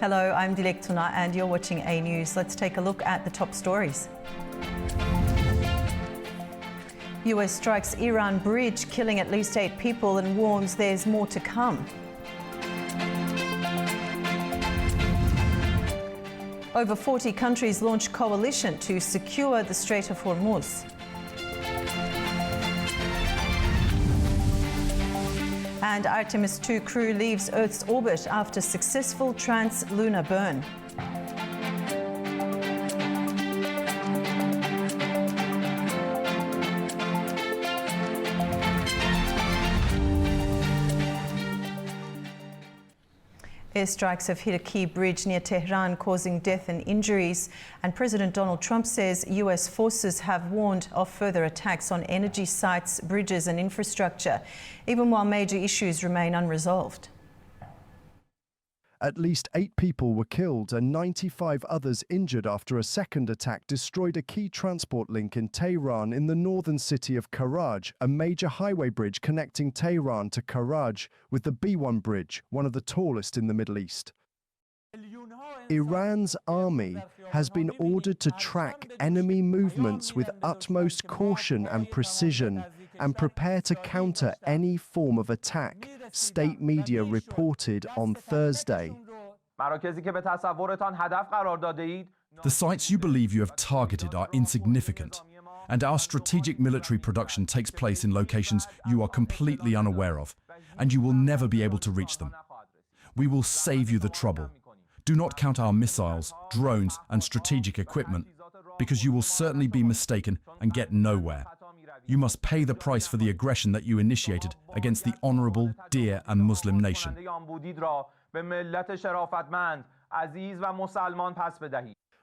Hello, I'm Dilek Tuna and you're watching A News. Let's take a look at the top stories. US strikes Iran bridge, killing at least 8 people and warns there's more to come. Over 40 countries launch coalition to secure the Strait of Hormuz. And Artemis II crew leaves Earth's orbit after successful trans-lunar burn. Airstrikes have hit a key bridge near Tehran, causing death and injuries. And President Donald Trump says US forces have warned of further attacks on energy sites, bridges and infrastructure, even while major issues remain unresolved. At least 8 people were killed and 95 others injured after a second attack destroyed a key transport link in Tehran in the northern city of Karaj, a major highway bridge connecting Tehran to Karaj with the B1 bridge, one of the tallest in the Middle East. Iran's army has been ordered to track enemy movements with utmost caution and precision and prepare to counter any form of attack, state media reported on Thursday. The sites you believe you have targeted are insignificant, and our strategic military production takes place in locations you are completely unaware of, and you will never be able to reach them. We will save you the trouble. Do not count our missiles, drones, and strategic equipment, because you will certainly be mistaken and get nowhere. You must pay the price for the aggression that you initiated against the honorable, dear, and Muslim nation.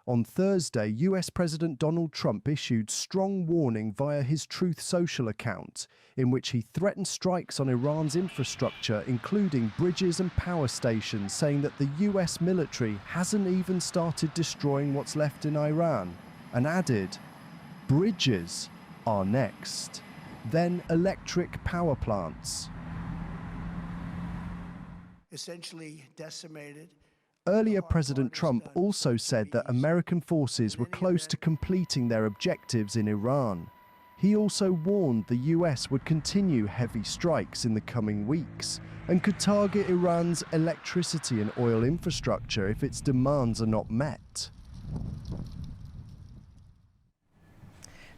On Thursday, US President Donald Trump issued strong warning via his Truth Social account, in which he threatened strikes on Iran's infrastructure, including bridges and power stations, saying that the US military hasn't even started destroying what's left in Iran, and added, "Bridges are next, then electric power plants." Essentially decimated. Earlier, President Trump also said that American forces were close to completing their objectives in Iran. He also warned the US would continue heavy strikes in the coming weeks and could target Iran's electricity and oil infrastructure if its demands are not met.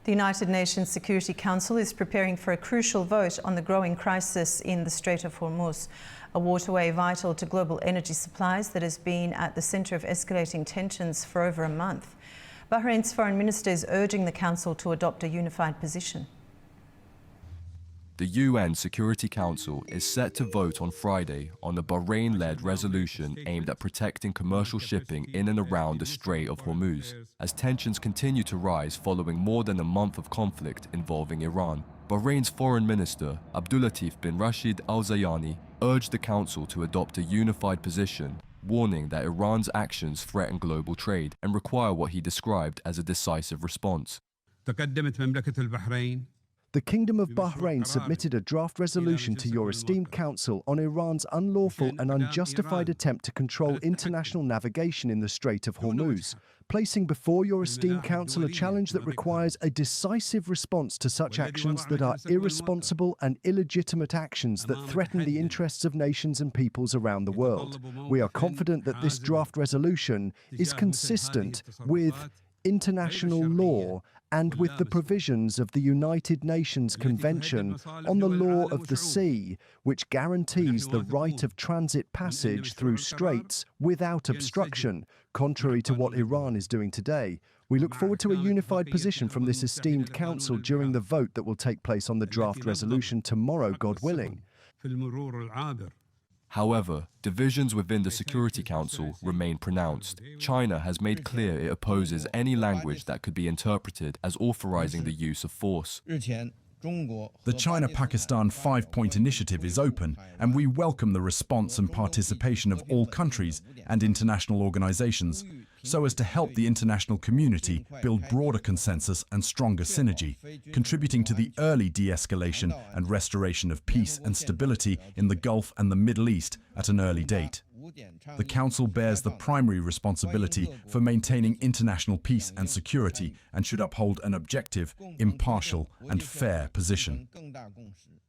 The United Nations Security Council is preparing for a crucial vote on the growing crisis in the Strait of Hormuz, a waterway vital to global energy supplies that has been at the centre of escalating tensions for over a month. Bahrain's foreign minister is urging the Council to adopt a unified position. The UN Security Council is set to vote on Friday on a Bahrain-led resolution aimed at protecting commercial shipping in and around the Strait of Hormuz, as tensions continue to rise following more than a month of conflict involving Iran. Bahrain's Foreign Minister, Abdulatif bin Rashid Al Zayani, urged the Council to adopt a unified position, warning that Iran's actions threaten global trade and require what he described as a decisive response. The Kingdom of Bahrain submitted a draft resolution to your esteemed Council on Iran's unlawful and unjustified attempt to control international navigation in the Strait of Hormuz, placing before your esteemed Council a challenge that requires a decisive response to such actions that are irresponsible and illegitimate actions that threaten the interests of nations and peoples around the world. We are confident that this draft resolution is consistent with international law and with the provisions of the United Nations Convention on the Law of the Sea, which guarantees the right of transit passage through straits without obstruction, contrary to what Iran is doing today. We look forward to a unified position from this esteemed Council during the vote that will take place on the draft resolution tomorrow, God willing. However, divisions within the Security Council remain pronounced. China has made clear it opposes any language that could be interpreted as authorizing the use of force. The China-Pakistan 5-point initiative is open, and we welcome the response and participation of all countries and international organizations, so as to help the international community build broader consensus and stronger synergy, contributing to the early de-escalation and restoration of peace and stability in the Gulf and the Middle East at an early date. The Council bears the primary responsibility for maintaining international peace and security and should uphold an objective, impartial, and fair position.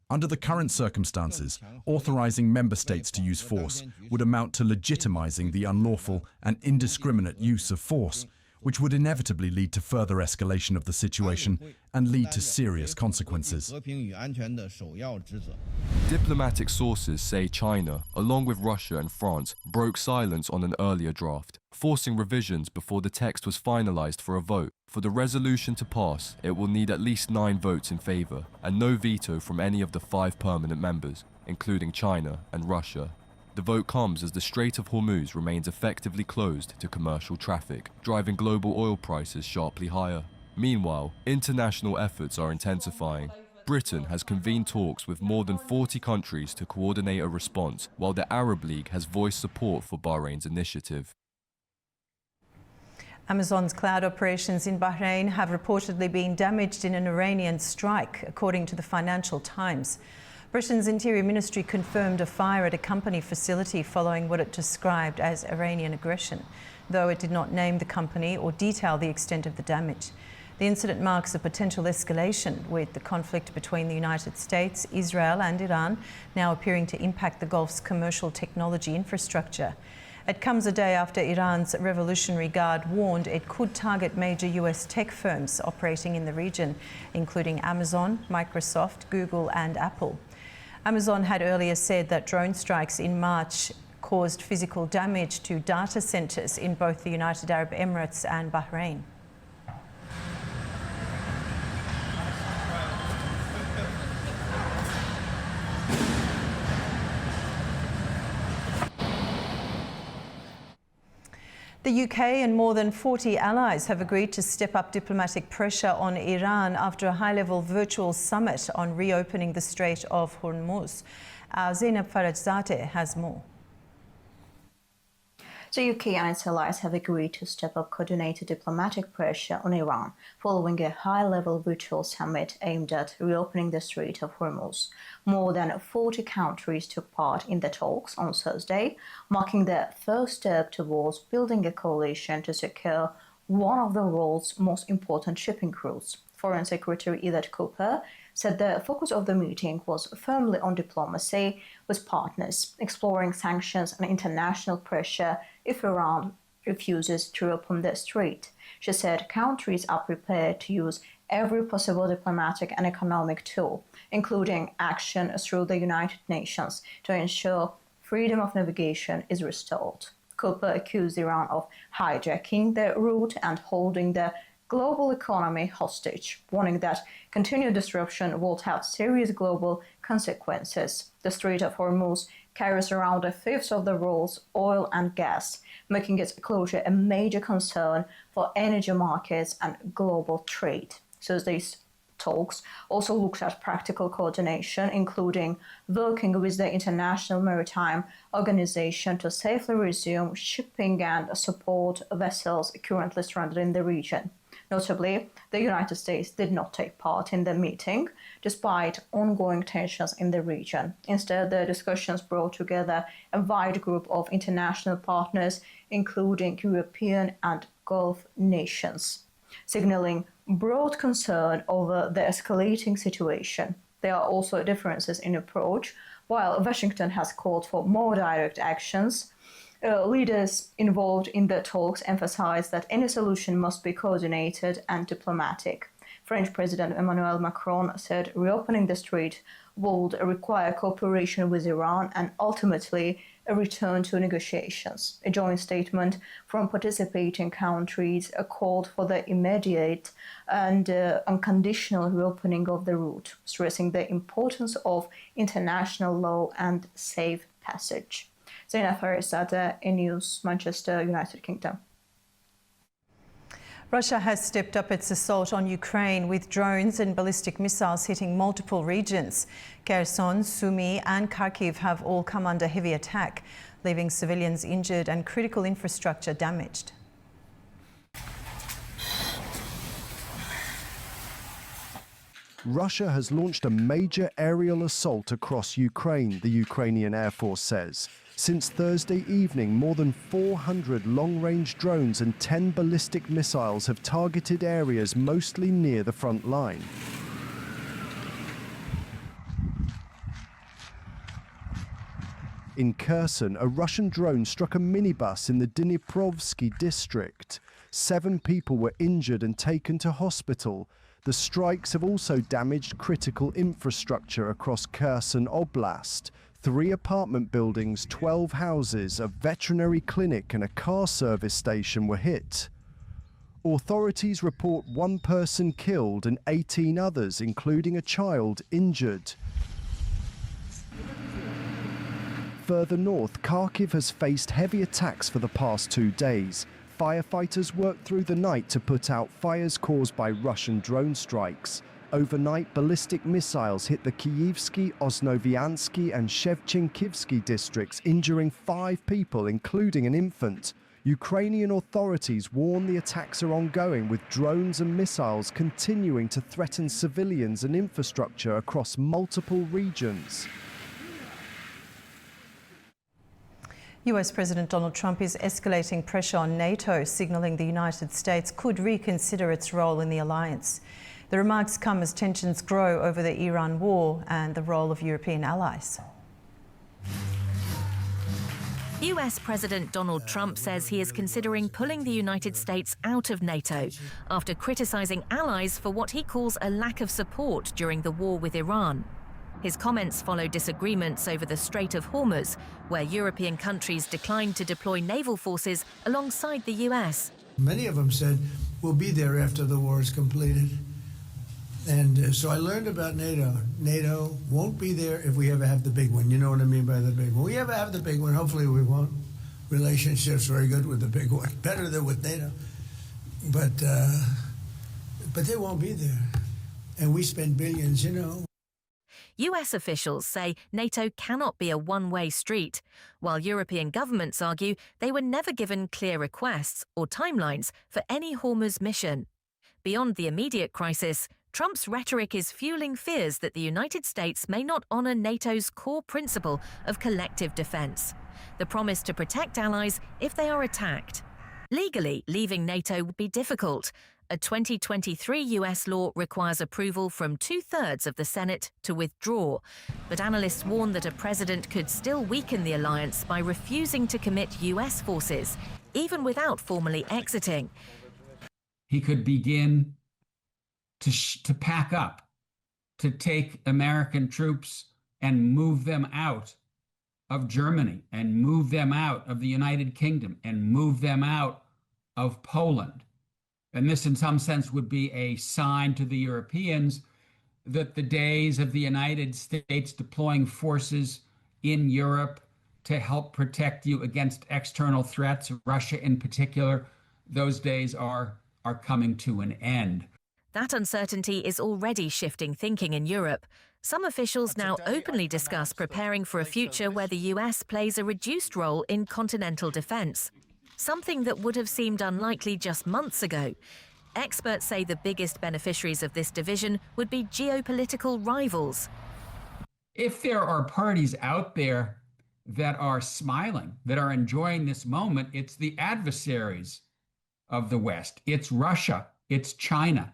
Under the current circumstances, authorizing member states to use force would amount to legitimizing the unlawful and indiscriminate use of force, which would inevitably lead to further escalation of the situation and lead to serious consequences. Diplomatic sources say China, along with Russia and France, broke silence on an earlier draft, forcing revisions before the text was finalized for a vote. For the resolution to pass, it will need at least 9 votes in favor, and no veto from any of the 5 permanent members, including China and Russia. The vote comes as the Strait of Hormuz remains effectively closed to commercial traffic, driving global oil prices sharply higher. Meanwhile, international efforts are intensifying. Britain has convened talks with more than 40 countries to coordinate a response, while the Arab League has voiced support for Bahrain's initiative. Amazon's cloud operations in Bahrain have reportedly been damaged in an Iranian strike, according to the Financial Times. Britain's Interior Ministry confirmed a fire at a company facility following what it described as Iranian aggression, though it did not name the company or detail the extent of the damage. The incident marks a potential escalation, with the conflict between the United States, Israel and Iran now appearing to impact the Gulf's commercial technology infrastructure. It comes a day after Iran's Revolutionary Guard warned it could target major US tech firms operating in the region, including Amazon, Microsoft, Google and Apple. Amazon had earlier said that drone strikes in March caused physical damage to data centers in both the United Arab Emirates and Bahrain. The UK and more than 40 allies have agreed to step up diplomatic pressure on Iran after a high-level virtual summit on reopening the Strait of Hormuz. Zainab Farajzadeh has more. The UK and its allies have agreed to step up coordinated diplomatic pressure on Iran following a high-level virtual summit aimed at reopening the Strait of Hormuz. More than 40 countries took part in the talks on Thursday, marking the first step towards building a coalition to secure one of the world's most important shipping routes. Foreign Secretary Yvette Cooper said the focus of the meeting was firmly on diplomacy with partners, exploring sanctions and international pressure if Iran refuses to reopen the strait. She said countries are prepared to use every possible diplomatic and economic tool, including action through the United Nations, to ensure freedom of navigation is restored. Cooper accused Iran of hijacking the route and holding the global economy hostage, warning that continued disruption would have serious global consequences. The Strait of Hormuz carries around a fifth of the world's oil and gas, making its closure a major concern for energy markets and global trade. So these talks also looked at practical coordination, including working with the International Maritime Organization to safely resume shipping and support vessels currently stranded in the region. Notably, the United States did not take part in the meeting, despite ongoing tensions in the region. Instead, the discussions brought together a wide group of international partners, including European and Gulf nations, signaling broad concern over the escalating situation. There are also differences in approach. While Washington has called for more direct actions, leaders involved in the talks emphasized that any solution must be coordinated and diplomatic. French President Emmanuel Macron said reopening the strait would require cooperation with Iran and ultimately a return to negotiations. A joint statement from participating countries called for the immediate and unconditional reopening of the route, stressing the importance of international law and safe passage. Zainab Farajzadeh, News, Manchester, United Kingdom. Russia has stepped up its assault on Ukraine with drones and ballistic missiles hitting multiple regions. Kherson, Sumy and Kharkiv have all come under heavy attack, leaving civilians injured and critical infrastructure damaged. Russia has launched a major aerial assault across Ukraine, the Ukrainian Air Force says. Since Thursday evening, more than 400 long-range drones and 10 ballistic missiles have targeted areas mostly near the front line. In Kherson, a Russian drone struck a minibus in the Dniprovsky district. 7 people were injured and taken to hospital. The strikes have also damaged critical infrastructure across Kherson Oblast. 3 apartment buildings, 12 houses, a veterinary clinic and a car service station were hit. Authorities report 1 person killed and 18 others, including a child, injured. Further north, Kharkiv has faced heavy attacks for the past 2 days. Firefighters worked through the night to put out fires caused by Russian drone strikes. Overnight, ballistic missiles hit the Kievsky, Osnoviansky and Shevchenkivsky districts, injuring 5 people, including an infant. Ukrainian authorities warn the attacks are ongoing, with drones and missiles continuing to threaten civilians and infrastructure across multiple regions. US President Donald Trump is escalating pressure on NATO, signalling the United States could reconsider its role in the alliance. The remarks come as tensions grow over the Iran war and the role of European allies. US President Donald Trump says he is considering pulling the United States out of NATO after criticizing allies for what he calls a lack of support during the war with Iran. His comments follow disagreements over the Strait of Hormuz, where European countries declined to deploy naval forces alongside the US. Many of them said, we'll be there after the war is completed. And so I learned about NATO. NATO won't be there if we ever have the big one. You know what I mean by the big one. We ever have the big one, hopefully we won't. Relationships very good with the big one, better than with NATO. But they won't be there. And we spend billions, you know. US officials say NATO cannot be a one-way street, while European governments argue they were never given clear requests or timelines for any Hormuz mission. Beyond the immediate crisis, Trump's rhetoric is fueling fears that the United States may not honor NATO's core principle of collective defense, the promise to protect allies if they are attacked. Legally, leaving NATO would be difficult. A 2023 US law requires approval from 2/3 of the Senate to withdraw, but analysts warn that a president could still weaken the alliance by refusing to commit US forces, even without formally exiting. He could begin to pack up, to take American troops and move them out of Germany, and move them out of the United Kingdom, and move them out of Poland. And this, in some sense, would be a sign to the Europeans that the days of the United States deploying forces in Europe to help protect you against external threats, Russia in particular, those days are coming to an end. That uncertainty is already shifting thinking in Europe. Some officials now openly discuss preparing for a future where the US plays a reduced role in continental defense, something that would have seemed unlikely just months ago. Experts say the biggest beneficiaries of this division would be geopolitical rivals. If there are parties out there that are smiling, that are enjoying this moment, it's the adversaries of the West. It's Russia, it's China,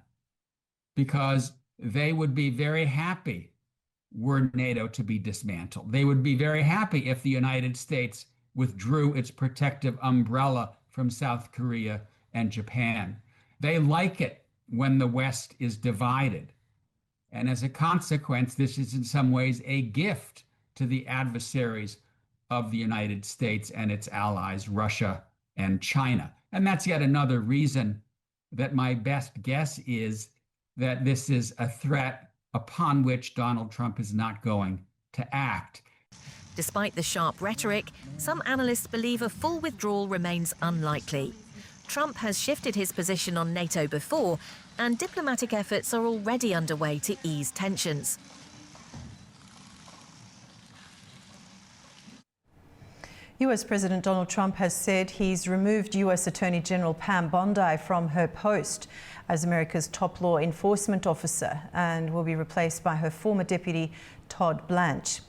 because they would be very happy were NATO to be dismantled. They would be very happy if the United States withdrew its protective umbrella from South Korea and Japan. They like it when the West is divided. And as a consequence, this is in some ways a gift to the adversaries of the United States and its allies, Russia and China. And that's yet another reason that my best guess is that this is a threat upon which Donald Trump is not going to act. Despite the sharp rhetoric, some analysts believe a full withdrawal remains unlikely. Trump has shifted his position on NATO before, and diplomatic efforts are already underway to ease tensions. US President Donald Trump has said he's removed US Attorney General Pam Bondi from her post as America's top law enforcement officer and will be replaced by her former deputy, Todd Blanche.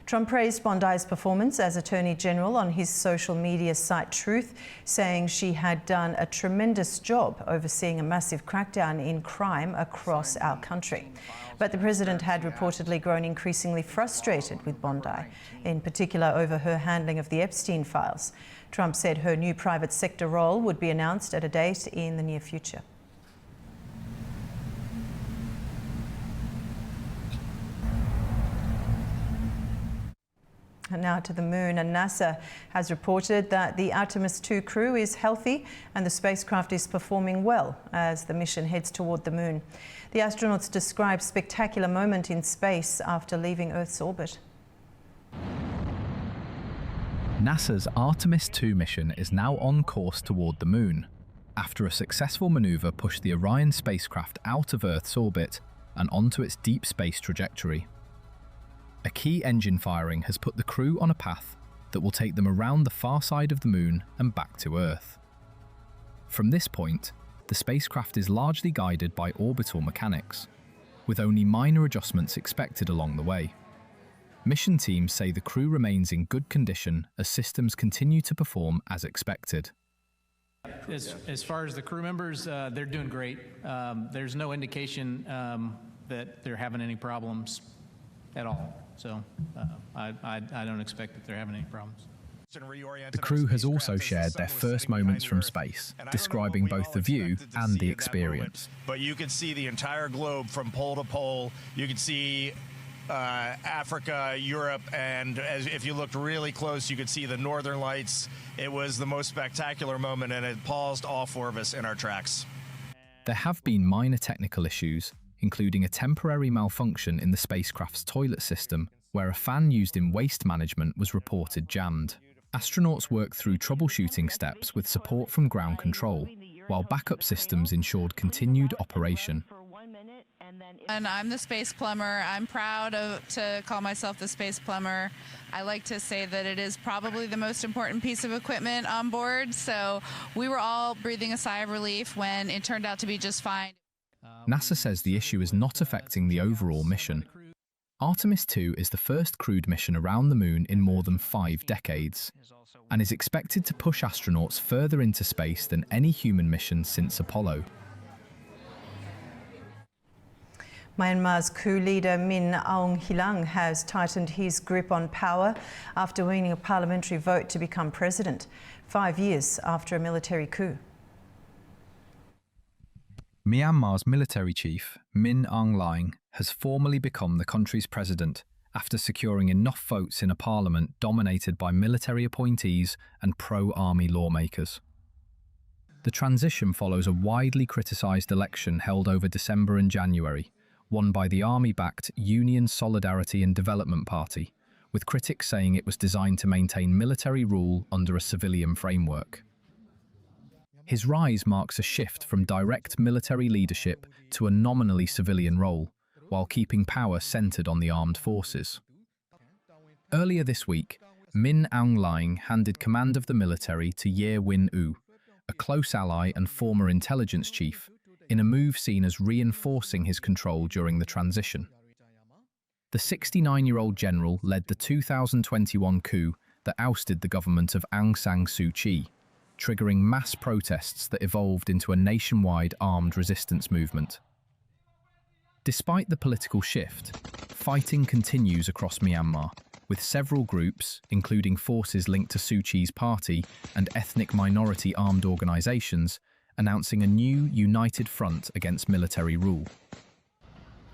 Trump praised Bondi's performance as Attorney General on his social media site Truth, saying she had done a tremendous job overseeing a massive crackdown in crime across our country. But the president had reportedly grown increasingly frustrated with Bondi, in particular over her handling of the Epstein files. Trump said her new private sector role would be announced at a date in the near future. And now to the moon, and NASA has reported that the Artemis II crew is healthy and the spacecraft is performing well as the mission heads toward the moon. The astronauts describe a spectacular moment in space after leaving Earth's orbit. NASA's Artemis II mission is now on course toward the moon, after a successful maneuver pushed the Orion spacecraft out of Earth's orbit and onto its deep space trajectory. A key engine firing has put the crew on a path that will take them around the far side of the moon and back to Earth. From this point, the spacecraft is largely guided by orbital mechanics, with only minor adjustments expected along the way. Mission teams say the crew remains in good condition as systems continue to perform as expected. As far as the crew members, they're doing great. There's no indication that they're having any problems at all. So I don't expect that they're having any problems. The crew has also shared their first moments from space, describing both the view and the experience. But you could see the entire globe from pole to pole. You could see Africa, Europe, and if you looked really close, you could see the northern lights. It was the most spectacular moment, and it paused all four of us in our tracks. There have been minor technical issues, including a temporary malfunction in the spacecraft's toilet system, where a fan used in waste management was reported jammed. Astronauts worked through troubleshooting steps with support from ground control, while backup systems ensured continued operation. And I'm the space plumber. I'm proud to call myself the space plumber. I like to say that it is probably the most important piece of equipment on board, so we were all breathing a sigh of relief when it turned out to be just fine. NASA says the issue is not affecting the overall mission. Artemis II is the first crewed mission around the moon in more than 5 decades, and is expected to push astronauts further into space than any human mission since Apollo. Myanmar's coup leader Min Aung Hlaing has tightened his grip on power after winning a parliamentary vote to become president, 5 years after a military coup. Myanmar's military chief, Min Aung Hlaing, has formally become the country's president after securing enough votes in a parliament dominated by military appointees and pro-army lawmakers. The transition follows a widely criticised election held over December and January, won by the army-backed Union Solidarity and Development Party, with critics saying it was designed to maintain military rule under a civilian framework. His rise marks a shift from direct military leadership to a nominally civilian role, while keeping power centred on the armed forces. Earlier this week, Min Aung Hlaing handed command of the military to Ye Win-u, a close ally and former intelligence chief, in a move seen as reinforcing his control during the transition. The 69-year-old general led the 2021 coup that ousted the government of Aung San Suu Kyi, triggering mass protests that evolved into a nationwide armed resistance movement. Despite the political shift, fighting continues across Myanmar, with several groups, including forces linked to Suu Kyi's party and ethnic minority armed organisations, announcing a new united front against military rule.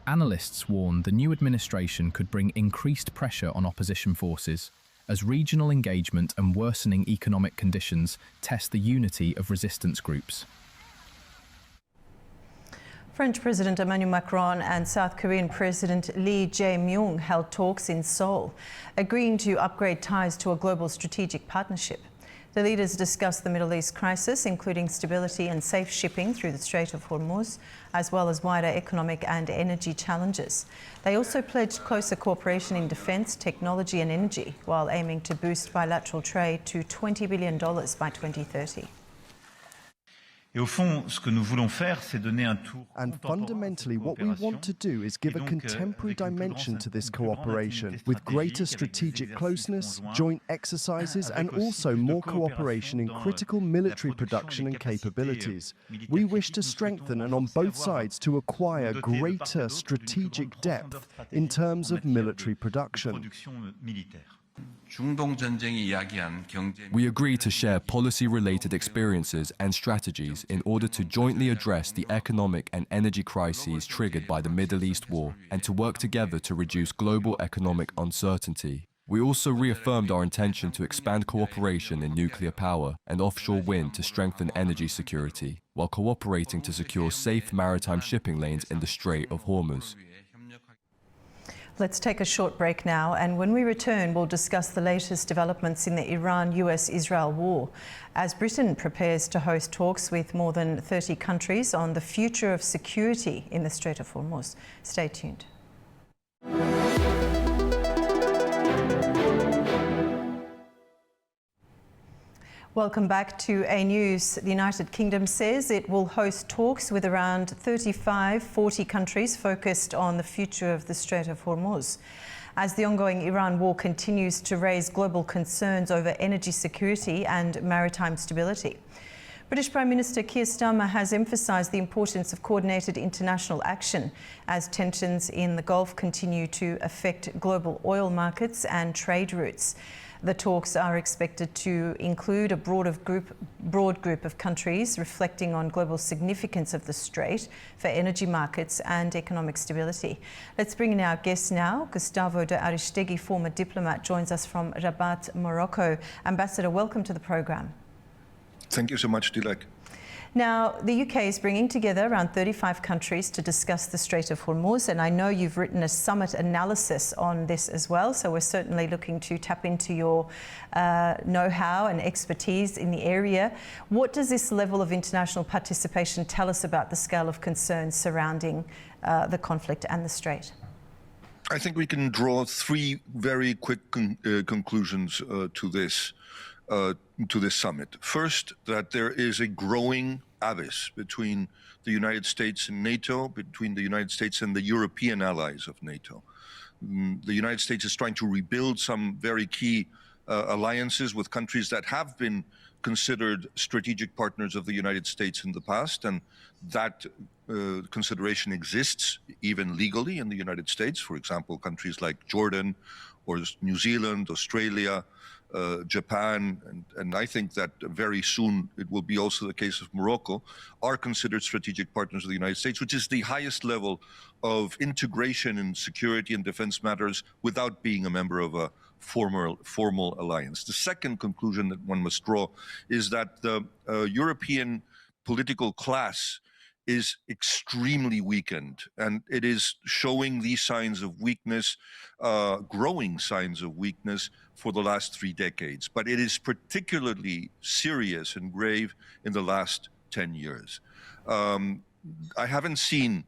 Analysts warn the new administration could bring increased pressure on opposition forces, as regional engagement and worsening economic conditions test the unity of resistance groups. French President Emmanuel Macron and South Korean President Lee Jae-myung held talks in Seoul, agreeing to upgrade ties to a global strategic partnership. The leaders discussed the Middle East crisis, including stability and safe shipping through the Strait of Hormuz, as well as wider economic and energy challenges. They also pledged closer cooperation in defence, technology and energy, while aiming to boost bilateral trade to $20 billion by 2030. Et au fond, ce que nous voulons faire, c'est donner un tour And fundamentally, what we want to do is give a contemporary dimension to this cooperation, with greater strategic closeness, joint exercises, and also more cooperation in critical military production and capabilities. We wish to strengthen and on both sides to acquire greater strategic depth in terms of military production. We agree to share policy-related experiences and strategies in order to jointly address the economic and energy crises triggered by the Middle East war and to work together to reduce global economic uncertainty. We also reaffirmed our intention to expand cooperation in nuclear power and offshore wind to strengthen energy security, while cooperating to secure safe maritime shipping lanes in the Strait of Hormuz. Let's take a short break now, and when we return, we'll discuss the latest developments in the Iran-US-Israel war, as Britain prepares to host talks with more than 30 countries on the future of security in the Strait of Hormuz. Stay tuned. Welcome back to A News. The United Kingdom says it will host talks with around 35-40 countries focused on the future of the Strait of Hormuz, as the ongoing Iran war continues to raise global concerns over energy security and maritime stability. British Prime Minister Keir Starmer has emphasised the importance of coordinated international action as tensions in the Gulf continue to affect global oil markets and trade routes. The talks are expected to include a broad group of countries reflecting on global significance of the Strait for energy markets and economic stability. Let's bring in our guest now. Gustavo de Aristegui, former diplomat, joins us from Rabat, Morocco. Ambassador, welcome to the programme. Thank you so much, Dilek. Now, the UK is bringing together around 35 countries to discuss the Strait of Hormuz, and I know you've written a summit analysis on this as well, so we're certainly looking to tap into your know-how and expertise in the area. What does this level of international participation tell us about the scale of concerns surrounding the conflict and the Strait? I think we can draw three very quick conclusions to this summit. First, that there is a growing abyss between the United States and NATO, between the United States and the European allies of NATO. The United States is trying to rebuild some very key alliances with countries that have been considered strategic partners of the United States in the past, and that consideration exists even legally in the United States. For example, countries like Jordan or New Zealand, Australia, Japan, and I think that very soon it will be also the case of Morocco, are considered strategic partners of the United States, which is the highest level of integration in security and defense matters without being a member of a formal alliance. The second conclusion that one must draw is that the European political class is extremely weakened, and it is showing these signs of weakness, growing signs of weakness for the last 3 decades. But it is particularly serious and grave in the last 10 years. I haven't seen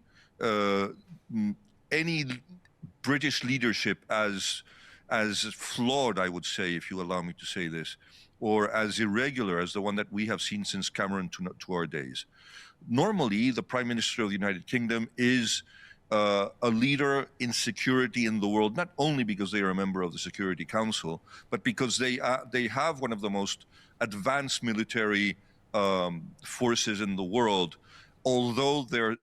any British leadership as flawed, I would say, if you allow me to say this, or as irregular as the one that we have seen since Cameron to our days. Normally, the Prime Minister of the United Kingdom is a leader in security in the world, not only because they are a member of the Security Council, but because they have one of the most advanced military forces in the world, although their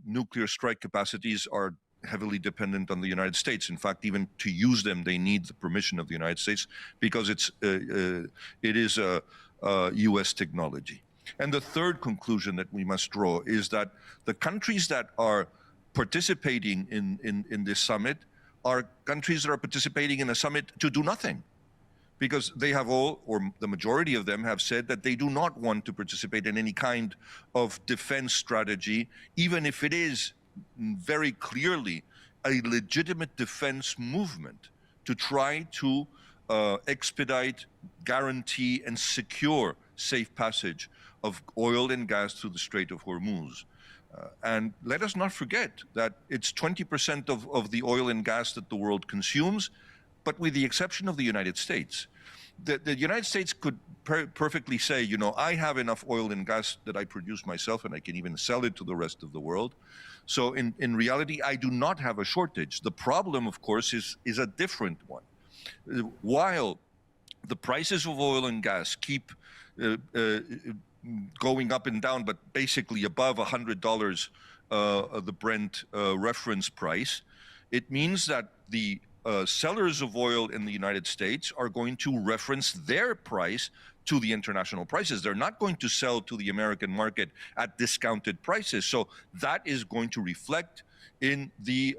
nuclear strike capacities are heavily dependent on the United States. In fact, even to use them, they need the permission of the United States because it is a U.S. technology. And the third conclusion that we must draw is that the countries that are participating in this summit are countries that are participating in a summit to do nothing, because they have all, or the majority of them have said that they do not want to participate in any kind of defense strategy, even if it is very clearly a legitimate defense movement to try to expedite, guarantee, and secure safe passage of oil and gas through the Strait of Hormuz. And let us not forget that it's 20% of the oil and gas that the world consumes, but with the exception of the United States, the United States could perfectly say, you know, I have enough oil and gas that I produce myself, and I can even sell it to the rest of the world. So in reality, I do not have a shortage. The problem, of course, is a different one. While the prices of oil and gas keep going up and down, but basically above $100 the Brent reference price, it means that the sellers of oil in the United States are going to reference their price to the international prices. They're not going to sell to the American market at discounted prices. So that is going to reflect in the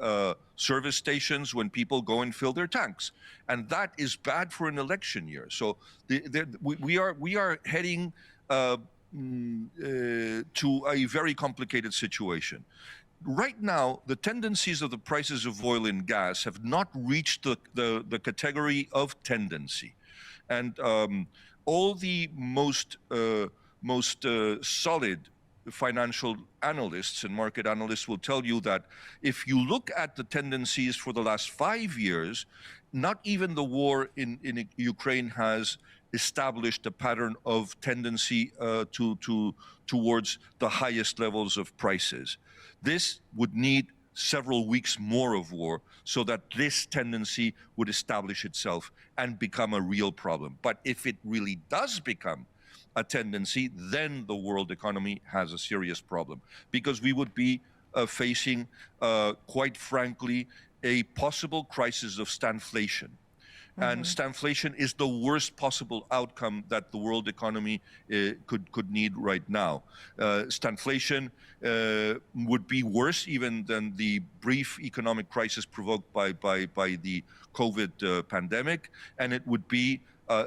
service stations when people go and fill their tanks. And that is bad for an election year. So we are heading to a very complicated situation. Right now, the tendencies of the prices of oil and gas have not reached the category of tendency. And all the most solid financial analysts and market analysts will tell you that if you look at the tendencies for the last 5 years, not even the war in Ukraine has established a pattern of tendency towards the highest levels of prices. This would need several weeks more of war so that this tendency would establish itself and become a real problem. But if it really does become a tendency, then the world economy has a serious problem, because we would be facing, quite frankly, a possible crisis of stagflation. And stagflation is the worst possible outcome that the world economy could need right now. Stagflation would be worse even than the brief economic crisis provoked by the COVID pandemic, and it would be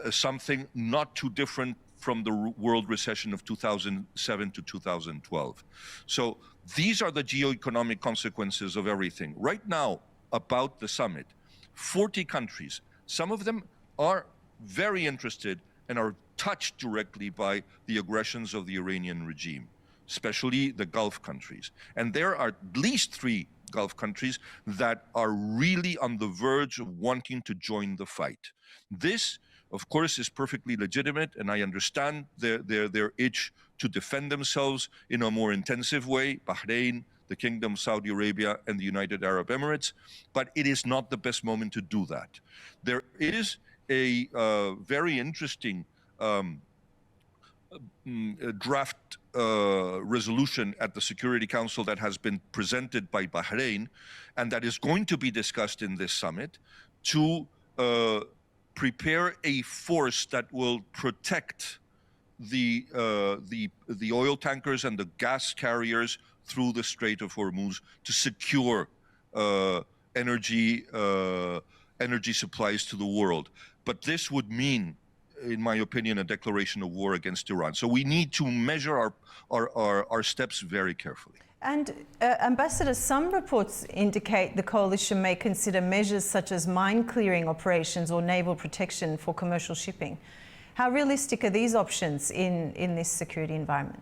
something not too different from the world recession of 2007 to 2012. So these are the geoeconomic consequences of everything. Right now, about the summit, 40 countries, some of them are very interested and are touched directly by the aggressions of the Iranian regime, especially the Gulf countries. And there are at least 3 Gulf countries that are really on the verge of wanting to join the fight. This, of course, is perfectly legitimate, and I understand their itch to defend themselves in a more intensive way, Bahrain, the Kingdom of Saudi Arabia, and the United Arab Emirates, but it is not the best moment to do that. There is a very interesting draft resolution at the Security Council that has been presented by Bahrain, and that is going to be discussed in this summit to prepare a force that will protect the oil tankers and the gas carriers through the Strait of Hormuz to secure energy supplies to the world. But this would mean, in my opinion, a declaration of war against Iran. So we need to measure our steps very carefully. And Ambassador, some reports indicate the coalition may consider measures such as mine clearing operations or naval protection for commercial shipping. How realistic are these options in this security environment?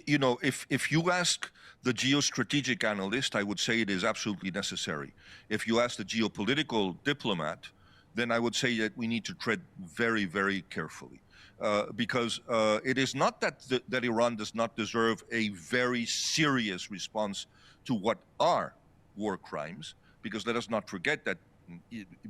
You know, if you ask the geostrategic analyst, I would say it is absolutely necessary. If you ask the geopolitical diplomat, then I would say that we need to tread very, very carefully. Because it is not that Iran does not deserve a very serious response to what are war crimes, because let us not forget that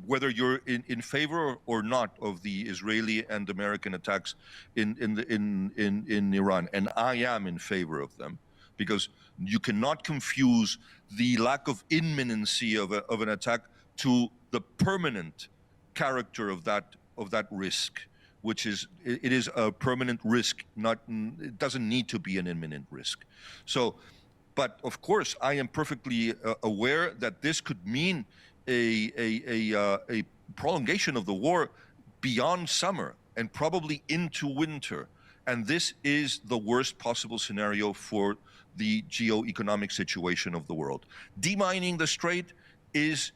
whether you're in favor or not of the Israeli and American attacks in Iran, and I am in favor of them, because you cannot confuse the lack of imminency of an attack to the permanent character of that risk, which is it is a permanent risk. It doesn't need to be an imminent risk. So, but of course, I am perfectly aware that this could mean a prolongation of the war beyond summer and probably into winter. And this is the worst possible scenario for the geo-economic situation of the world. Demining the strait is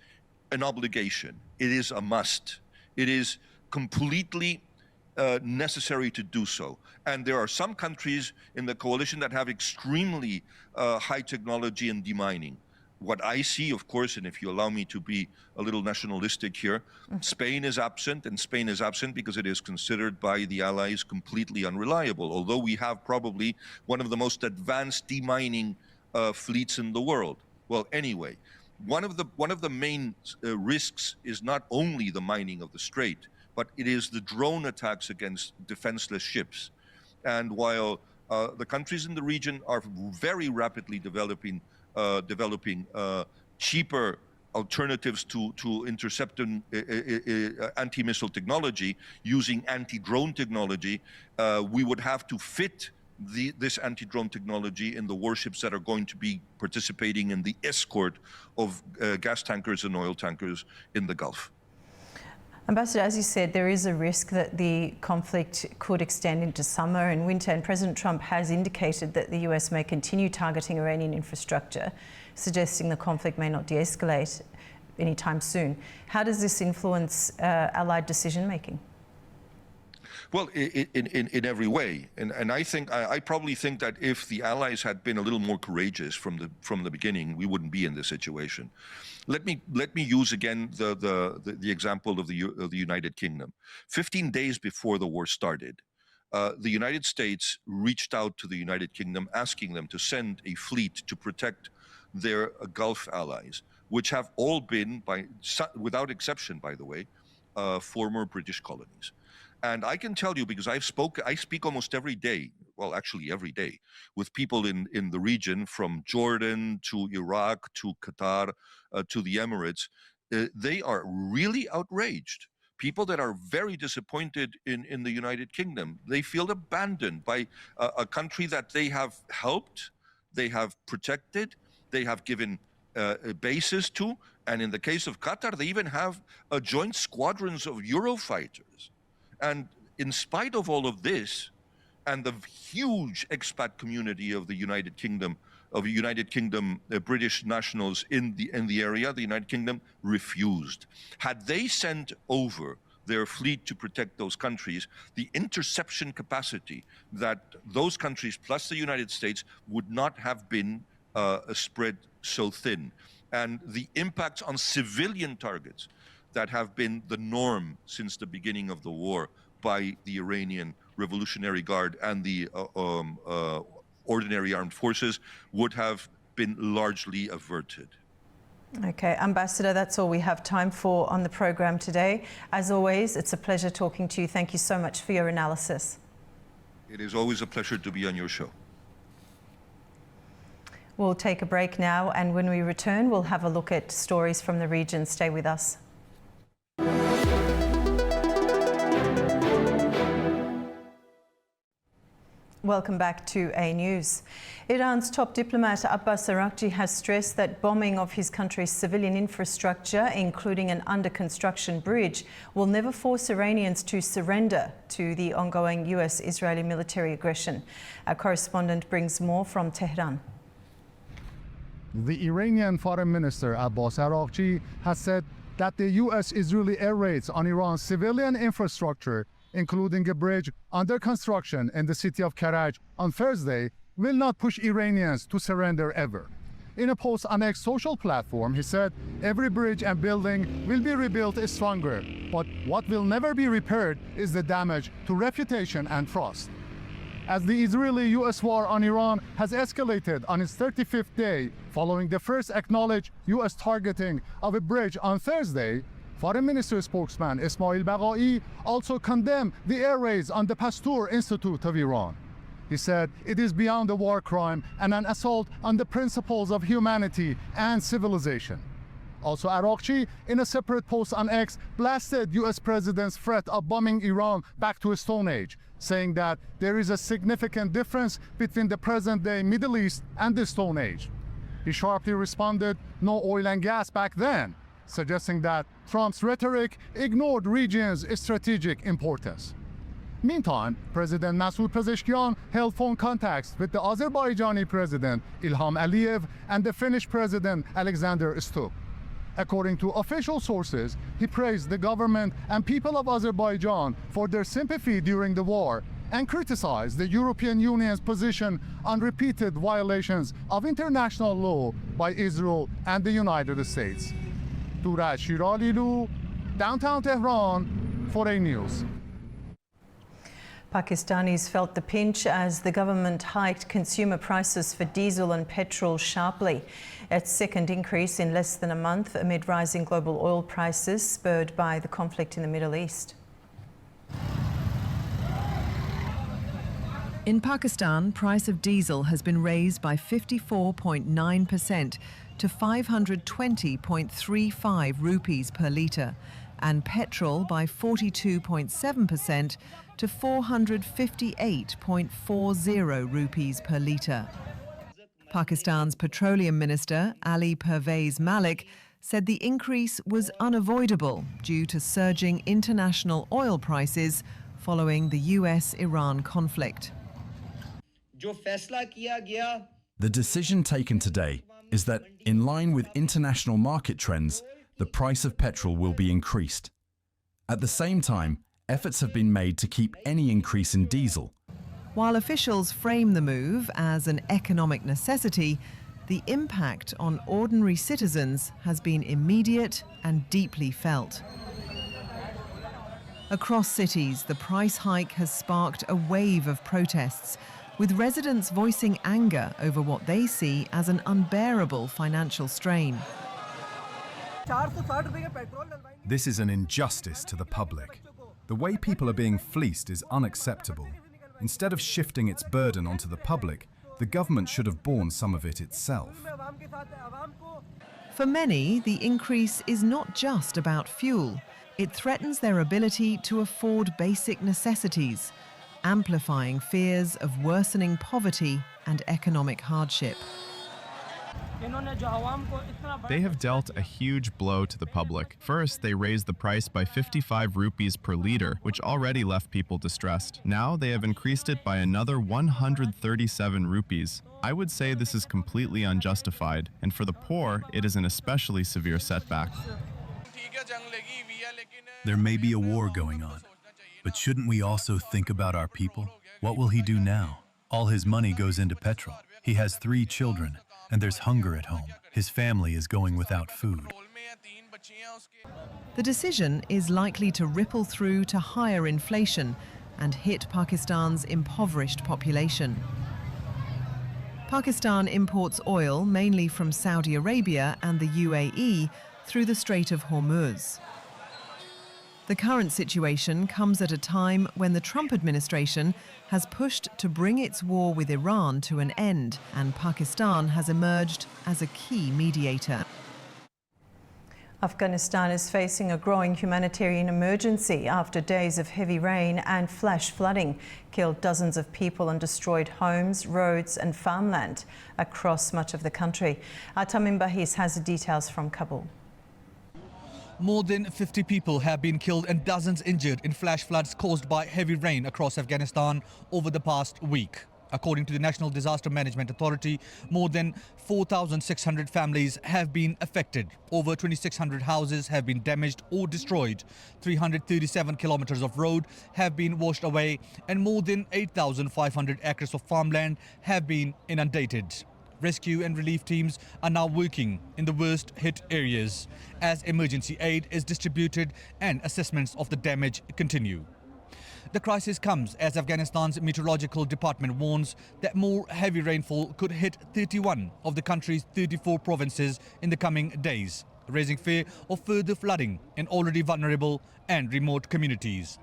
an obligation. It is a must. It is completely necessary to do so. And there are some countries in the coalition that have extremely high technology in demining. what I see, of course, and if you allow me to be a little nationalistic here, Spain is absent, and Spain is absent because it is considered by the Allies completely unreliable, although we have probably one of the most advanced demining fleets in the world. Well, anyway, one of the main risks is not only the mining of the strait, but it is the drone attacks against defenseless ships. And while the countries in the region are very rapidly developing cheaper alternatives to intercepting anti-missile technology using anti-drone technology, we would have to fit this anti-drone technology in the warships that are going to be participating in the escort of gas tankers and oil tankers in the Gulf. Ambassador, as you said, there is a risk that the conflict could extend into summer and winter, and President Trump has indicated that the US may continue targeting Iranian infrastructure, suggesting the conflict may not de-escalate anytime soon. How does this influence Allied decision-making? Well, in every way, and I probably think that if the Allies had been a little more courageous from the beginning, we wouldn't be in this situation. Let me use again the example of the United Kingdom. 15 days before the war started, the United States reached out to the United Kingdom, asking them to send a fleet to protect their Gulf allies, which have all been, without exception, by the way, former British colonies. And I can tell you, because I speak almost every day, well, actually every day, with people in the region, from Jordan to Iraq to Qatar to the Emirates. They are really outraged. People that are very disappointed in the United Kingdom. They feel abandoned by a country that they have helped, they have protected, they have given bases to, and in the case of Qatar, they even have joint squadrons of Eurofighters. And in spite of all of this, and the huge expat community of the United Kingdom, British nationals in the area, the United Kingdom refused. Had they sent over their fleet to protect those countries, the interception capacity that those countries plus the United States would not have been spread so thin. And the impacts on civilian targets that have been the norm since the beginning of the war by the Iranian Revolutionary Guard and the ordinary armed forces would have been largely averted. Okay, Ambassador, that's all we have time for on the program today. As always, it's a pleasure talking to you. Thank you so much for your analysis. It is always a pleasure to be on your show. We'll take a break now, and when we return, we'll have a look at stories from the region. Stay with us. Welcome back to A News. Iran's top diplomat Abbas Araghchi has stressed that bombing of his country's civilian infrastructure, including an under-construction bridge, will never force Iranians to surrender to the ongoing US-Israeli military aggression. Our correspondent brings more from Tehran. The Iranian Foreign Minister Abbas Araghchi has said that the US-Israeli air raids on Iran's civilian infrastructure, including a bridge under construction in the city of Karaj on Thursday, will not push Iranians to surrender ever. In a post on X social platform, he said, every bridge and building will be rebuilt stronger, but what will never be repaired is the damage to reputation and trust. As the Israeli-US war on Iran has escalated on its 35th day, following the first acknowledged US targeting of a bridge on Thursday, Foreign Ministry spokesman Ismail Baqai also condemned the air raids on the Pasteur Institute of Iran. He said it is beyond a war crime and an assault on the principles of humanity and civilization. Also, Araghchi, in a separate post on X, blasted US President's threat of bombing Iran back to a Stone Age, saying that there is a significant difference between the present-day Middle East and the Stone Age. He sharply responded, no oil and gas back then, suggesting that Trump's rhetoric ignored region's strategic importance. Meantime, President Masoud Pezeshkian held phone contacts with the Azerbaijani President Ilham Aliyev and the Finnish President Alexander Stubb. According to official sources, he praised the government and people of Azerbaijan for their sympathy during the war and criticized the European Union's position on repeated violations of international law by Israel and the United States. Duraj Shiralilu, downtown Tehran, Foreign News. Pakistanis felt the pinch as the government hiked consumer prices for diesel and petrol sharply. Its second increase in less than a month amid rising global oil prices spurred by the conflict in the Middle East. In Pakistan, price of diesel has been raised by 54.9% to 520.35 rupees per litre, and petrol by 42.7% to 458.40 rupees per litre. Pakistan's Petroleum Minister Ali Pervez Malik said the increase was unavoidable due to surging international oil prices following the US-Iran conflict. The decision taken today is that, in line with international market trends, the price of petrol will be increased. At the same time, efforts have been made to keep any increase in diesel. While officials frame the move as an economic necessity, the impact on ordinary citizens has been immediate and deeply felt. Across cities, the price hike has sparked a wave of protests, with residents voicing anger over what they see as an unbearable financial strain. This is an injustice to the public. The way people are being fleeced is unacceptable. Instead of shifting its burden onto the public, the government should have borne some of it itself. For many, the increase is not just about fuel. It threatens their ability to afford basic necessities, amplifying fears of worsening poverty and economic hardship. They have dealt a huge blow to the public. First, they raised the price by 55 rupees per litre, which already left people distressed. Now they have increased it by another 137 rupees. I would say this is completely unjustified, and for the poor, it is an especially severe setback. There may be a war going on, but shouldn't we also think about our people? What will he do now? All his money goes into petrol. He has 3 children, and there's hunger at home. His family is going without food. The decision is likely to ripple through to higher inflation and hit Pakistan's impoverished population. Pakistan imports oil mainly from Saudi Arabia and the UAE through the Strait of Hormuz. The current situation comes at a time when the Trump administration has pushed to bring its war with Iran to an end, and Pakistan has emerged as a key mediator. Afghanistan is facing a growing humanitarian emergency after days of heavy rain and flash flooding killed dozens of people and destroyed homes, roads and farmland across much of the country. Tamim Bahis has the details from Kabul. More than 50 people have been killed and dozens injured in flash floods caused by heavy rain across Afghanistan over the past week. According to the National Disaster Management Authority, more than 4,600 families have been affected. Over 2,600 houses have been damaged or destroyed. 337 kilometers of road have been washed away, and more than 8,500 acres of farmland have been inundated. Rescue and relief teams are now working in the worst hit areas as emergency aid is distributed and assessments of the damage continue. The crisis comes as Afghanistan's meteorological department warns that more heavy rainfall could hit 31 of the country's 34 provinces in the coming days, raising fear of further flooding in already vulnerable and remote communities.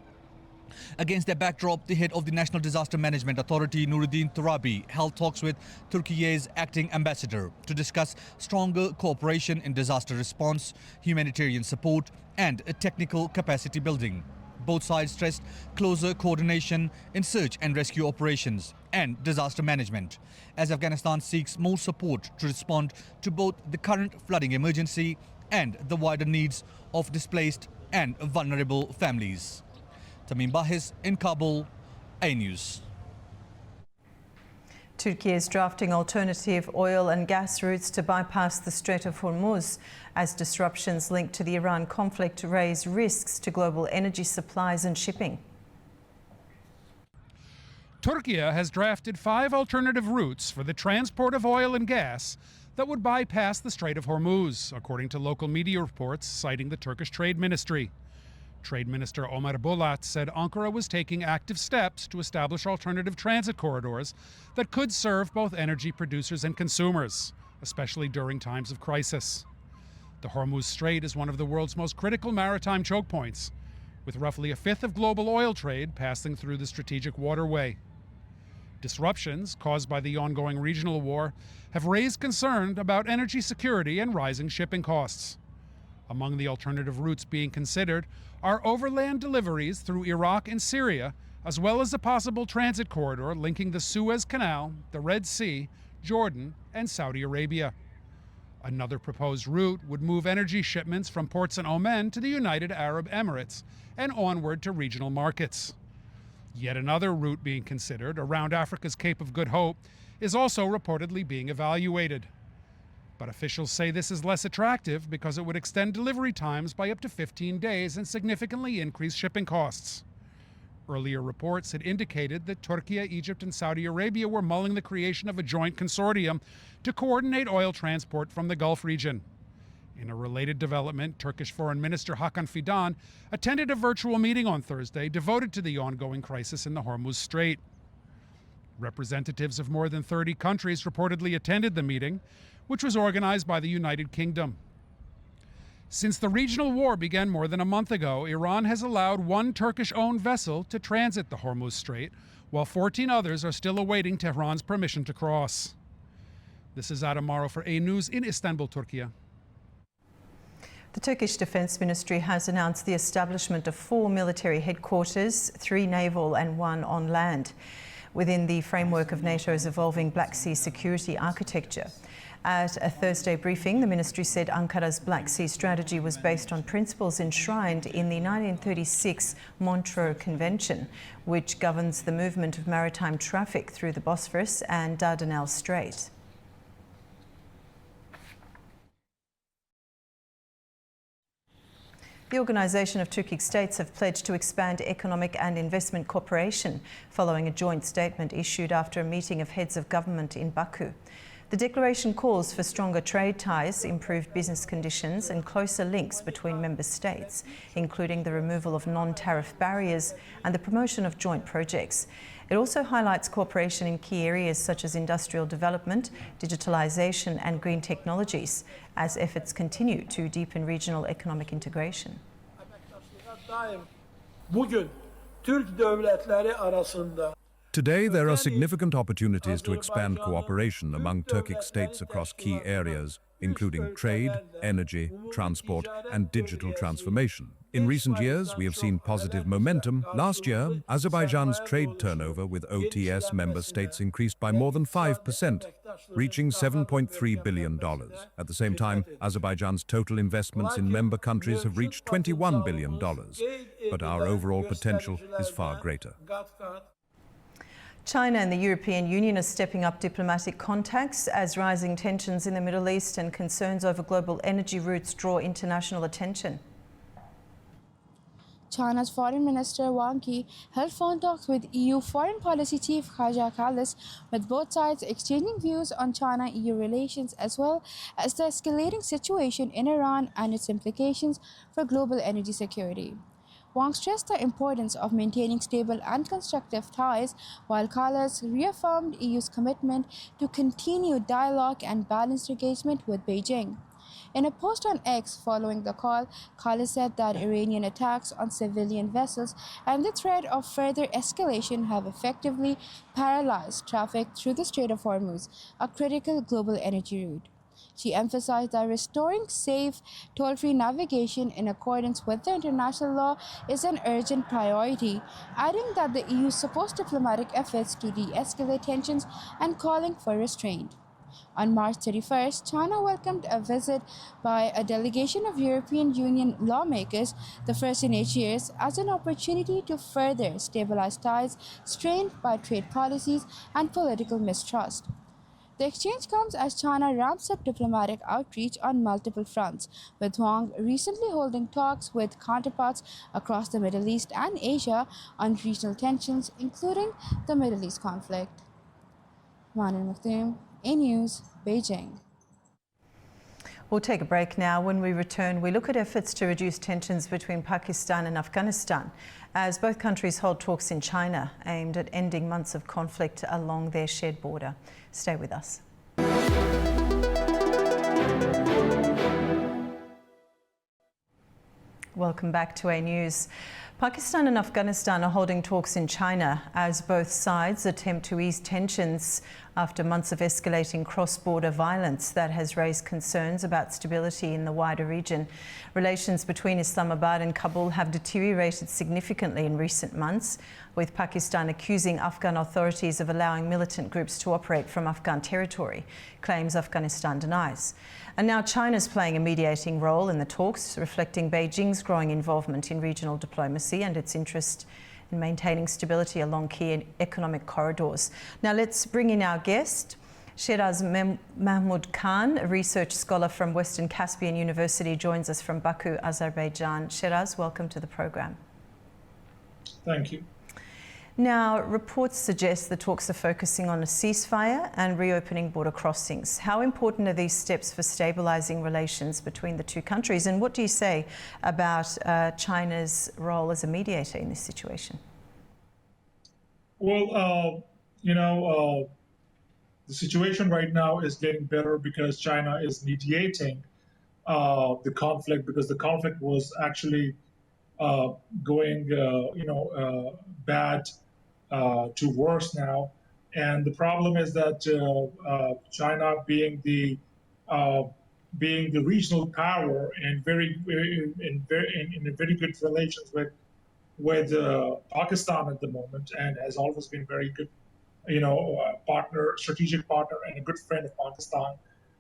Against that backdrop, the head of the National Disaster Management Authority, Nuruddin Turabi, held talks with Turkey's acting ambassador to discuss stronger cooperation in disaster response, humanitarian support, and technical capacity building. Both sides stressed closer coordination in search and rescue operations and disaster management, as Afghanistan seeks more support to respond to both the current flooding emergency and the wider needs of displaced and vulnerable families. Tamim Bahis in Kabul, A News. Turkey is drafting alternative oil and gas routes to bypass the Strait of Hormuz as disruptions linked to the Iran conflict raise risks to global energy supplies and shipping. Turkey has drafted 5 alternative routes for the transport of oil and gas that would bypass the Strait of Hormuz, according to local media reports citing the Turkish Trade Ministry. Trade Minister Omar Bolat said Ankara was taking active steps to establish alternative transit corridors that could serve both energy producers and consumers, especially during times of crisis. The Hormuz Strait is one of the world's most critical maritime choke points, with roughly a fifth of global oil trade passing through the strategic waterway. Disruptions caused by the ongoing regional war have raised concern about energy security and rising shipping costs. Among the alternative routes being considered are overland deliveries through Iraq and Syria, as well as a possible transit corridor linking the Suez Canal, the Red Sea, Jordan, and Saudi Arabia. Another proposed route would move energy shipments from ports in Oman to the United Arab Emirates and onward to regional markets. Yet another route being considered around Africa's Cape of Good Hope is also reportedly being evaluated. But officials say this is less attractive because it would extend delivery times by up to 15 days and significantly increase shipping costs. Earlier reports had indicated that Turkey, Egypt, and Saudi Arabia were mulling the creation of a joint consortium to coordinate oil transport from the Gulf region. In a related development, Turkish Foreign Minister Hakan Fidan attended a virtual meeting on Thursday devoted to the ongoing crisis in the Hormuz Strait. Representatives of more than 30 countries reportedly attended the meeting, which was organized by the United Kingdom. Since the regional war began more than a month ago, Iran has allowed 1 Turkish-owned vessel to transit the Hormuz Strait, while 14 others are still awaiting Tehran's permission to cross. This is Adam Morrow for A News in Istanbul, Turkey. The Turkish Defence Ministry has announced the establishment of 4 military headquarters, 3 naval and 1 on land, within the framework of NATO's evolving Black Sea security architecture. At a Thursday briefing, the ministry said Ankara's Black Sea strategy was based on principles enshrined in the 1936 Montreux Convention, which governs the movement of maritime traffic through the Bosphorus and Dardanelles Strait. The Organisation of Turkic States have pledged to expand economic and investment cooperation following a joint statement issued after a meeting of heads of government in Baku. The declaration calls for stronger trade ties, improved business conditions and closer links between member states, including the removal of non-tariff barriers and the promotion of joint projects. It also highlights cooperation in key areas such as industrial development, digitalisation and green technologies, as efforts continue to deepen regional economic integration. Today, there are significant opportunities to expand cooperation among Turkic states across key areas, including trade, energy, transport, and digital transformation. In recent years, we have seen positive momentum. Last year, Azerbaijan's trade turnover with OTS member states increased by more than 5%, reaching $7.3 billion. At the same time, Azerbaijan's total investments in member countries have reached $21 billion. But our overall potential is far greater. China and the European Union are stepping up diplomatic contacts as rising tensions in the Middle East and concerns over global energy routes draw international attention. China's Foreign Minister Wang Yi held phone talks with EU Foreign Policy Chief Kaja Kallas, with both sides exchanging views on China-EU relations as well as the escalating situation in Iran and its implications for global energy security. Wang stressed the importance of maintaining stable and constructive ties, while Kallas reaffirmed EU's commitment to continued dialogue and balanced engagement with Beijing. In a post on X following the call, Kallas said that Iranian attacks on civilian vessels and the threat of further escalation have effectively paralyzed traffic through the Strait of Hormuz, a critical global energy route. She emphasized that restoring safe, toll-free navigation in accordance with the international law is an urgent priority, adding that the EU supports diplomatic efforts to de-escalate tensions and calling for restraint. On March 31st, China welcomed a visit by a delegation of European Union lawmakers, the first in 8 years, as an opportunity to further stabilize ties strained by trade policies and political mistrust. The exchange comes as China ramps up diplomatic outreach on multiple fronts, with Wang recently holding talks with counterparts across the Middle East and Asia on regional tensions, including the Middle East conflict. Manin Mukhtim, A News, Beijing. We'll take a break now. When we return, we look at efforts to reduce tensions between Pakistan and Afghanistan as both countries hold talks in China aimed at ending months of conflict along their shared border. Stay with us. Welcome back to A News. Pakistan and Afghanistan are holding talks in China as both sides attempt to ease tensions after months of escalating cross-border violence that has raised concerns about stability in the wider region. Relations between Islamabad and Kabul have deteriorated significantly in recent months, with Pakistan accusing Afghan authorities of allowing militant groups to operate from Afghan territory, claims Afghanistan denies. And now China's playing a mediating role in the talks, reflecting Beijing's growing involvement in regional diplomacy and its interest in maintaining stability along key economic corridors. Now let's bring in our guest. Sheraz Mahmoud Khan, a research scholar from Western Caspian University, joins us from Baku, Azerbaijan. Sheraz, welcome to the program. Thank you. Now, reports suggest the talks are focusing on a ceasefire and reopening border crossings. How important are these steps for stabilising relations between the two countries? And what do you say about China's role as a mediator in this situation? Well, the situation right now is getting better because China is mediating the conflict, because the conflict was actually going, bad to worse now. And the problem is that China, being the regional power and in very good relations with Pakistan at the moment, and has always been very good, strategic partner and a good friend of Pakistan,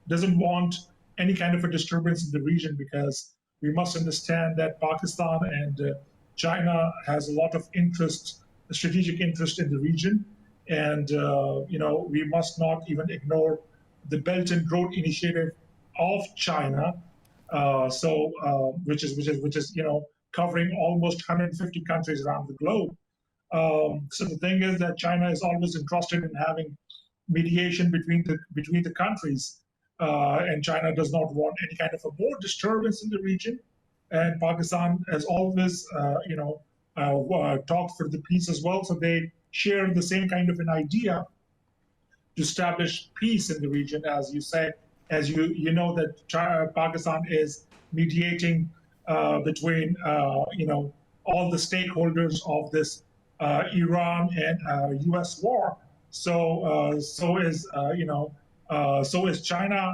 doesn't want any kind of a disturbance in the region, because we must understand that Pakistan and China has a lot of interest, strategic interest in the region, and we must not even ignore the Belt and Road Initiative of China, which is covering almost 150 countries around the globe. So the thing is that China is always interested in having mediation between the countries, and China does not want any kind of a more disturbance in the region. And Pakistan has always, talked for the peace as well. So they share the same kind of an idea to establish peace in the region, as you say, as you know that Pakistan is mediating between all the stakeholders of this Iran and U.S. war. So is China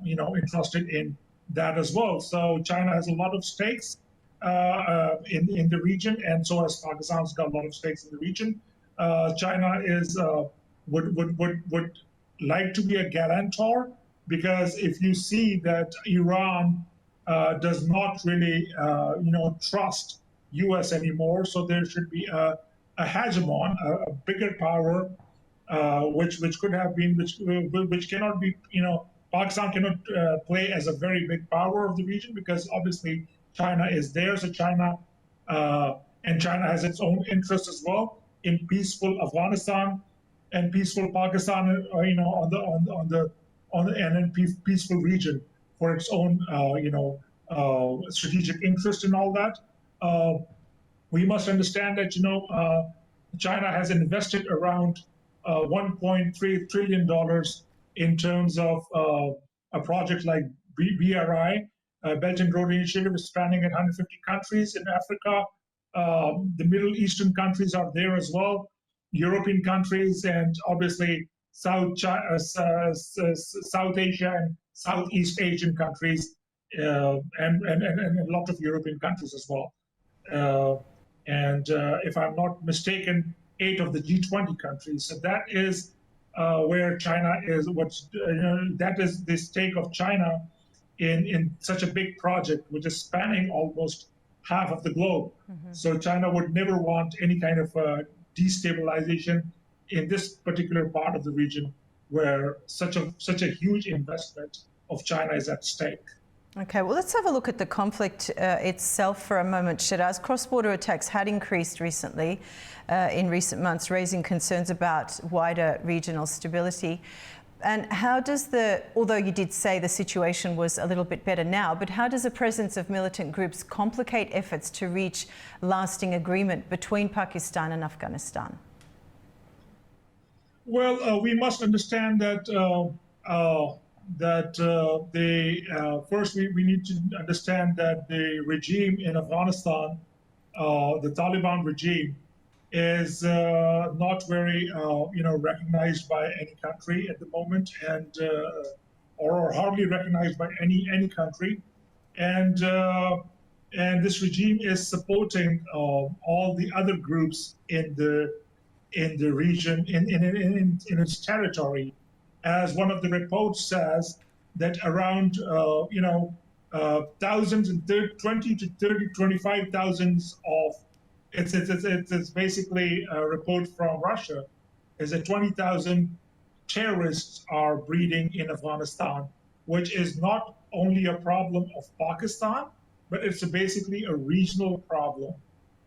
interested in that as well. So China has a lot of stakes in the region, and so has Pakistan's got a lot of stakes in the region. China would like to be a guarantor, because if you see that Iran does not really trust U.S. anymore, so there should be a hegemon, a bigger power, which could have been, which cannot be, Pakistan cannot play as a very big power of the region, because obviously China is there. So China has its own interests as well in peaceful Afghanistan and peaceful Pakistan, peaceful region for its own, strategic interest in all that. We must understand that China has invested around $1.3 trillion in terms of a project like BRI, Belt and Road Initiative, is spanning at 150 countries in Africa. The Middle Eastern countries are there as well, European countries, and obviously South Asia and Southeast Asian countries, and a lot of European countries as well. If I'm not mistaken, 8 of the G20 countries. So that is where China is. That is the stake of China in such a big project, which is spanning almost half of the globe. Mm-hmm. So China would never want any kind of destabilization in this particular part of the region. where such a huge investment of China is at stake. Okay, well, let's have a look at the conflict itself for a moment. Shiraz, cross-border attacks had increased recently, in recent months, raising concerns about wider regional stability. And how does although you did say the situation was a little bit better now, but how does the presence of militant groups complicate efforts to reach lasting agreement between Pakistan and Afghanistan? Well, we must understand that first we need to understand that the regime in Afghanistan, the Taliban regime, is not very recognized by any country at the moment, and or hardly recognized by any country, and this regime is supporting all the other groups in the region, in its territory. As one of the reports says, that around thousands and 20 to 25,000 of it's basically a report from Russia, is that 20,000 terrorists are breeding in Afghanistan, which is not only a problem of Pakistan, but it's basically a regional problem.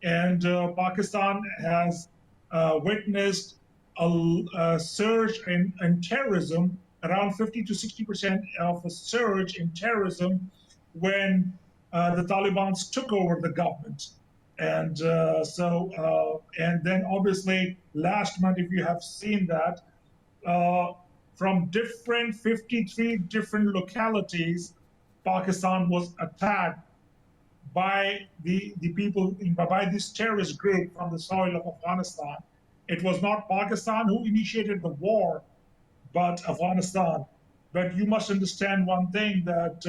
And Pakistan has witnessed a surge in terrorism, around 50 to 60% of a surge in terrorism when the Taliban took over the government. And and then obviously last month, if you have seen that, from 53 different localities, Pakistan was attacked by the people, by this terrorist group from the soil of Afghanistan. It was not Pakistan who initiated the war, but Afghanistan. But you must understand one thing, that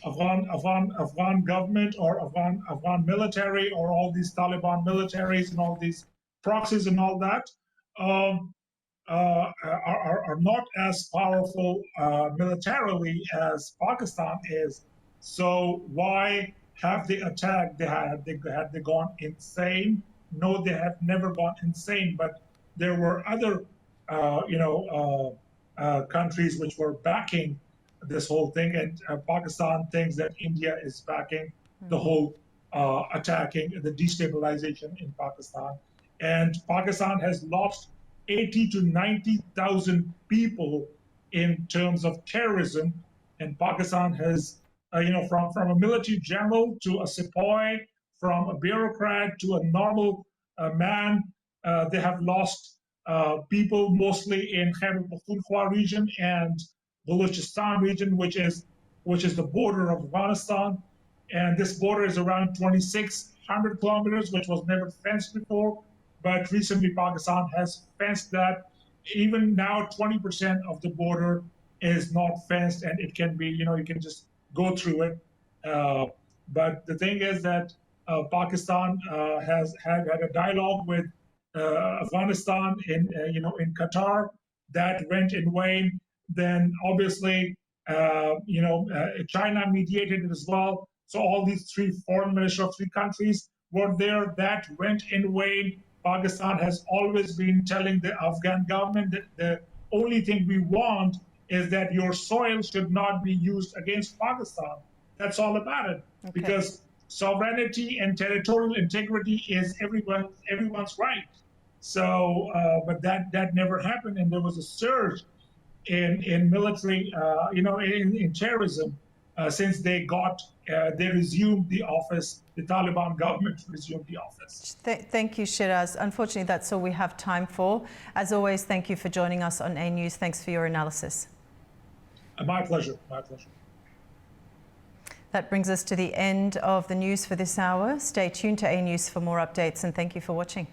Afghan government or Afghan military, or all these Taliban militaries and all these proxies and all that are not as powerful militarily as Pakistan is. So why have they attacked? Had they gone insane? No, they have never gone insane. But there were other countries which were backing this whole thing, and Pakistan thinks that India is backing the whole attacking, the destabilization in Pakistan. And Pakistan has lost 80 to 90,000 people in terms of terrorism. And Pakistan has, from a military general to a sepoy, from a bureaucrat to a normal man, they have lost people mostly in Khyber Pakhtunkhwa region and Balochistan region, which is the border of Afghanistan. And this border is around 2,600 kilometers, which was never fenced before. But recently, Pakistan has fenced that. Even now, 20% of the border is not fenced, and it can be, you can just go through it. But the thing is that Pakistan has had a dialogue with Afghanistan in Qatar. That went in vain. Then obviously, China mediated it as well. So all these three foreign ministers of three countries were there. That went in vain. Pakistan has always been telling the Afghan government that the only thing we want is that your soil should not be used against Pakistan. That's all about it. Okay. Because sovereignty and territorial integrity is everyone's right. So, but that never happened, and there was a surge in military, in terrorism since they resumed the office. The Taliban government resumed the office. Thank you, Shiraz. Unfortunately, that's all we have time for. As always, thank you for joining us on A News. Thanks for your analysis. My pleasure. My pleasure. That brings us to the end of the news for this hour. Stay tuned to A News for more updates, and thank you for watching.